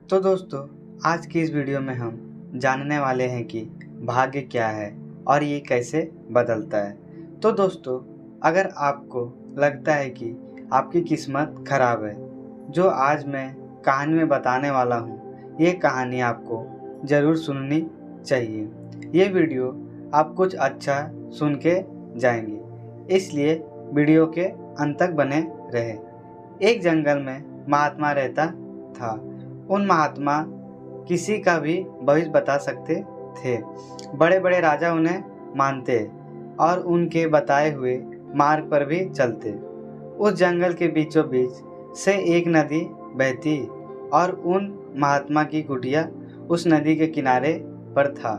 तो दोस्तों, आज की इस वीडियो में हम जानने वाले हैं कि भाग्य क्या है और ये कैसे बदलता है। तो दोस्तों, अगर आपको लगता है कि आपकी किस्मत खराब है, जो आज मैं कहानी में बताने वाला हूँ, ये कहानी आपको ज़रूर सुननी चाहिए। ये वीडियो आप कुछ अच्छा सुन के जाएंगे, इसलिए वीडियो के अंत तक बने रहे। एक जंगल में महात्मा रहता था। उन महात्मा किसी का भी भविष्य बता सकते थे। बड़े बड़े राजा उन्हें मानते और उनके बताए हुए मार्ग पर भी चलते। उस जंगल के बीचों बीच से एक नदी बहती और उन महात्मा की कुटिया उस नदी के किनारे पर था।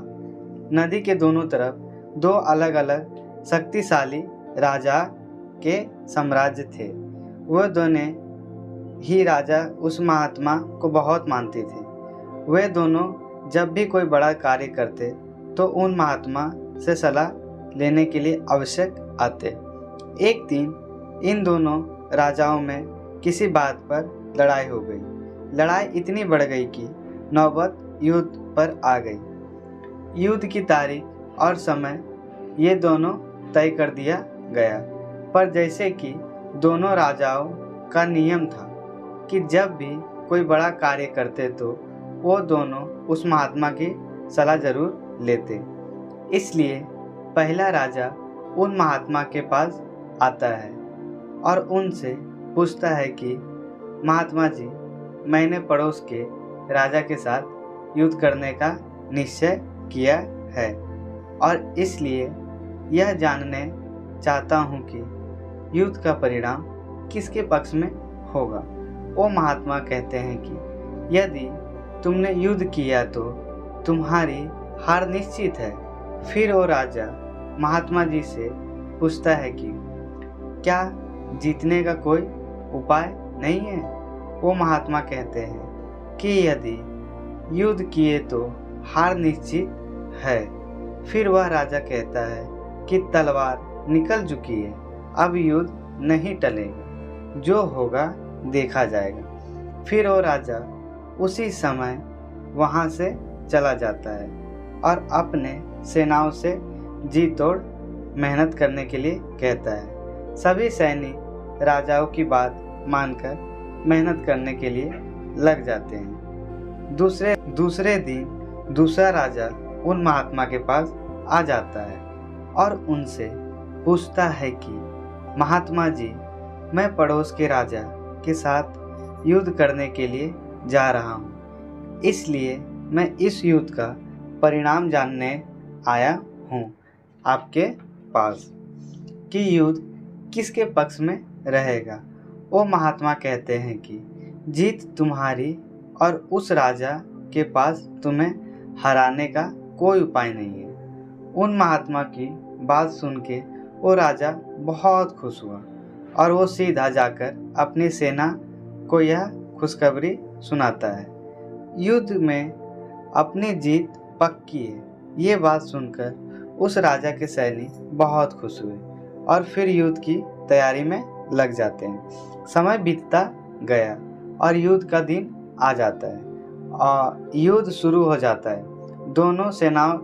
नदी के दोनों तरफ दो अलग अलग शक्तिशाली राजा के साम्राज्य थे। वह दोनों ही राजा उस महात्मा को बहुत मानते थे। वे दोनों जब भी कोई बड़ा कार्य करते तो उन महात्मा से सलाह लेने के लिए आवश्यक आते। एक दिन इन दोनों राजाओं में किसी बात पर लड़ाई हो गई। लड़ाई इतनी बढ़ गई कि नौबत युद्ध पर आ गई। युद्ध की तारीख और समय ये दोनों तय कर दिया गया, पर जैसे कि दोनों राजाओं का नियम था कि जब भी कोई बड़ा कार्य करते तो वो दोनों उस महात्मा की सलाह जरूर लेते। इसलिए पहला राजा उन महात्मा के पास आता है और उनसे पूछता है कि महात्मा जी, मैंने पड़ोस के राजा के साथ युद्ध करने का निश्चय किया है और इसलिए यह जानने चाहता हूँ कि युद्ध का परिणाम किसके पक्ष में होगा। वो महात्मा कहते हैं कि यदि तुमने युद्ध किया तो तुम्हारी हार निश्चित है। फिर वो राजा महात्मा जी से पूछता है कि क्या जीतने का कोई उपाय नहीं है। वो महात्मा कहते हैं कि यदि युद्ध किए तो हार निश्चित है। फिर वह राजा कहता है कि तलवार निकल चुकी है, अब युद्ध नहीं टलेगा, जो होगा देखा जाएगा। फिर वो राजा उसी समय वहाँ से चला जाता है और अपने सेनाओं से जी तोड़ मेहनत करने के लिए कहता है। सभी सैनिक राजाओं की बात मानकर मेहनत करने के लिए लग जाते हैं। दूसरे दिन दूसरा राजा उन महात्मा के पास आ जाता है और उनसे पूछता है कि महात्मा जी, मैं पड़ोस के राजा के साथ युद्ध करने के लिए जा रहा हूँ, इसलिए मैं इस युद्ध का परिणाम जानने आया हूँ आपके पास कि युद्ध किसके पक्ष में रहेगा। वो महात्मा कहते हैं कि जीत तुम्हारी और उस राजा के पास तुम्हें हराने का कोई उपाय नहीं है। उन महात्मा की बात सुन के वो राजा बहुत खुश हुआ और वो सीधा जाकर अपनी सेना को यह खुशखबरी सुनाता है। युद्ध में अपनी जीत पक्की है। ये बात सुनकर उस राजा के सैनिक बहुत खुश हुए और फिर युद्ध की तैयारी में लग जाते हैं। समय बीतता गया और युद्ध का दिन आ जाता है और युद्ध शुरू हो जाता है। दोनों सेनाओं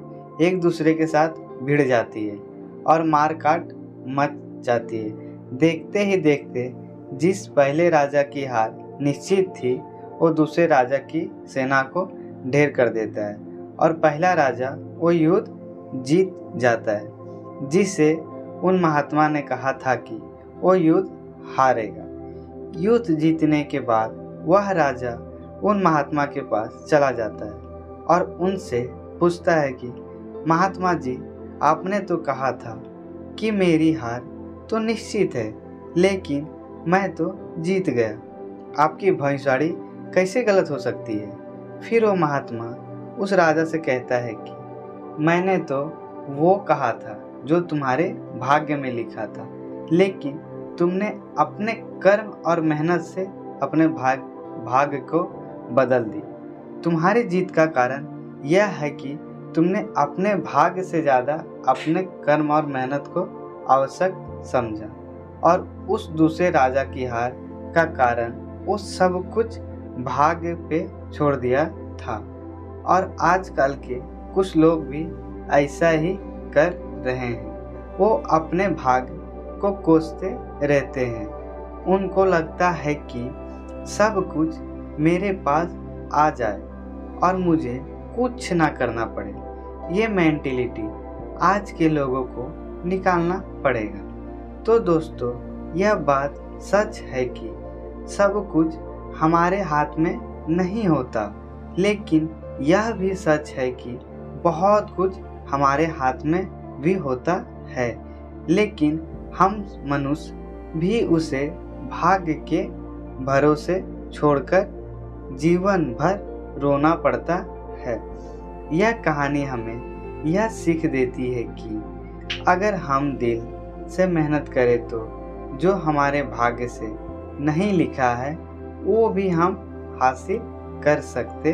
एक दूसरे के साथ भिड़ जाती है और मार काट मच जाती है। देखते ही देखते जिस पहले राजा की हार निश्चित थी, वो दूसरे राजा की सेना को ढेर कर देता है और पहला राजा वो युद्ध जीत जाता है, जिससे उन महात्मा ने कहा था कि वो युद्ध हारेगा। युद्ध जीतने के बाद वह राजा उन महात्मा के पास चला जाता है और उनसे पूछता है कि महात्मा जी, आपने तो कहा था कि मेरी हार तो निश्चित है, लेकिन मैं तो जीत गया। आपकी भविष्यवाणी कैसे गलत हो सकती है। फिर वो महात्मा उस राजा से कहता है कि मैंने तो वो कहा था जो तुम्हारे भाग्य में लिखा था, लेकिन तुमने अपने कर्म और मेहनत से अपने भाग्य को बदल दी। तुम्हारी जीत का कारण यह है कि तुमने अपने भाग्य से ज़्यादा अपने कर्म और मेहनत को आवश्यक समझा और उस दूसरे राजा की हार का कारण वो सब कुछ भाग्य पे छोड़ दिया था। और आजकल के कुछ लोग भी ऐसा ही कर रहे हैं। वो अपने भाग्य को कोसते रहते हैं। उनको लगता है कि सब कुछ मेरे पास आ जाए और मुझे कुछ ना करना पड़े। ये मेंटेलिटी आज के लोगों को निकालना पड़ेगा। तो दोस्तों, यह बात सच है कि सब कुछ हमारे हाथ में नहीं होता, लेकिन यह भी सच है कि बहुत कुछ हमारे हाथ में भी होता है, लेकिन हम मनुष्य भी उसे भाग्य के भरोसे छोड़कर जीवन भर रोना पड़ता है। यह कहानी हमें यह सीख देती है कि अगर हम दिल से मेहनत करें तो जो हमारे भाग्य से नहीं लिखा है वो भी हम हासिल कर सकते